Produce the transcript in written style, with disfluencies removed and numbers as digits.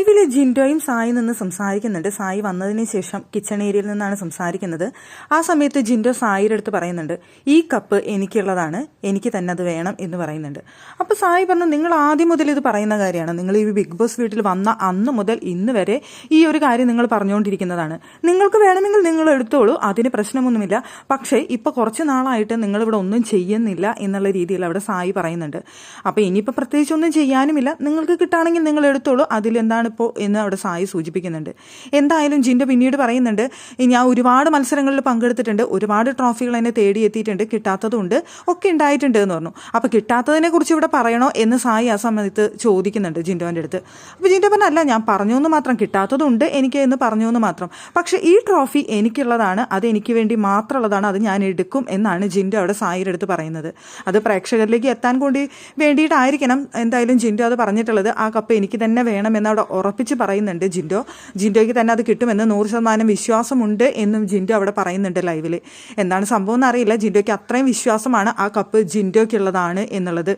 ലൈവില് ജിൻഡോയും സായി നിന്ന് സംസാരിക്കുന്നുണ്ട്. സായി വന്നതിന് ശേഷം കിച്ചൺ ഏരിയയിൽ നിന്നാണ് സംസാരിക്കുന്നത്. ആ സമയത്ത് ജിൻഡോ സായിയുടെ അടുത്ത് പറയുന്നുണ്ട്, ഈ കപ്പ് എനിക്കുള്ളതാണ്, എനിക്ക് തന്നെ അത് വേണം എന്ന് പറയുന്നുണ്ട്. അപ്പോൾ സായി പറഞ്ഞു, നിങ്ങൾ ആദ്യം മുതൽ ഇത് പറയുന്ന കാര്യമാണ്, നിങ്ങൾ ഈ ബിഗ് ബോസ് വീട്ടിൽ വന്ന അന്ന് മുതൽ ഇന്ന് വരെ ഈ ഒരു കാര്യം നിങ്ങൾ പറഞ്ഞുകൊണ്ടിരിക്കുന്നതാണ്. നിങ്ങൾക്ക് വേണമെങ്കിൽ നിങ്ങൾ എടുത്തോളൂ, അതിന് പ്രശ്നമൊന്നുമില്ല. പക്ഷേ ഇപ്പോൾ കുറച്ച് നാളായിട്ട് നിങ്ങളിവിടെ ഒന്നും ചെയ്യുന്നില്ല എന്നുള്ള രീതിയിൽ അവിടെ സായി പറയുന്നുണ്ട്. അപ്പോൾ ഇനിയിപ്പോൾ പ്രത്യേകിച്ച് ഒന്നും ചെയ്യാനുമില്ല, നിങ്ങൾക്ക് കിട്ടുകയാണെങ്കിൽ നിങ്ങൾ എടുത്തോളൂ, അതിലെന്താണ് ഇപ്പോൾ എന്ന് അവിടെ സായി സൂചിപ്പിക്കുന്നുണ്ട്. എന്തായാലും ജിൻഡോ പിന്നീട് പറയുന്നുണ്ട്, ഞാൻ ഒരുപാട് മത്സരങ്ങളിൽ പങ്കെടുത്തിട്ടുണ്ട്, ഒരുപാട് ട്രോഫികൾ എന്നെ തേടി എത്തിയിട്ടുണ്ട്, കിട്ടാത്തതുണ്ട്, ഒക്കെ ഉണ്ടായിട്ടുണ്ട് എന്ന് പറഞ്ഞു. അപ്പോൾ കിട്ടാത്തതിനെ കുറിച്ച് ഇവിടെ പറയണോ എന്ന് സായി ആ സമയത്ത് ചോദിക്കുന്നുണ്ട് ജിൻഡോൻ്റെ അടുത്ത്. അപ്പോൾ ജിൻഡോ പറഞ്ഞല്ല, ഞാൻ പറഞ്ഞു എന്ന് മാത്രം, കിട്ടാത്തതുണ്ട് എനിക്ക് എന്ന് പറഞ്ഞു എന്ന് മാത്രം, പക്ഷേ ഈ ട്രോഫി എനിക്കുള്ളതാണ്, അത് എനിക്ക് വേണ്ടി മാത്രമുള്ളതാണ്, അത് ഞാൻ എടുക്കും എന്നാണ് ജിൻഡോ അവിടെ സായിയുടെ അടുത്ത് പറയുന്നത്. അത് പ്രേക്ഷകരിലേക്ക് എത്താൻ വേണ്ടിയിട്ടായിരിക്കണം എന്തായാലും ജിൻഡോ അത് പറഞ്ഞിട്ടുള്ളത്. ആ കപ്പ് എനിക്ക് തന്നെ വേണമെന്ന് അവിടെ ഉറപ്പിച്ച് പറയുന്നുണ്ട് ജിൻഡോയ്ക്ക് തന്നെ അത് കിട്ടുമെന്ന് 100% വിശ്വാസമുണ്ട് എന്നും ജിൻഡോ അവിടെ പറയുന്നുണ്ട് ലൈവിൽ. എന്താണ് സംഭവം എന്നറിയില്ല, ജിൻഡോയ്ക്ക് അത്രയും വിശ്വാസമാണ് ആ കപ്പ് ജിൻഡോയ്ക്കുള്ളതാണ് എന്നുള്ളത്.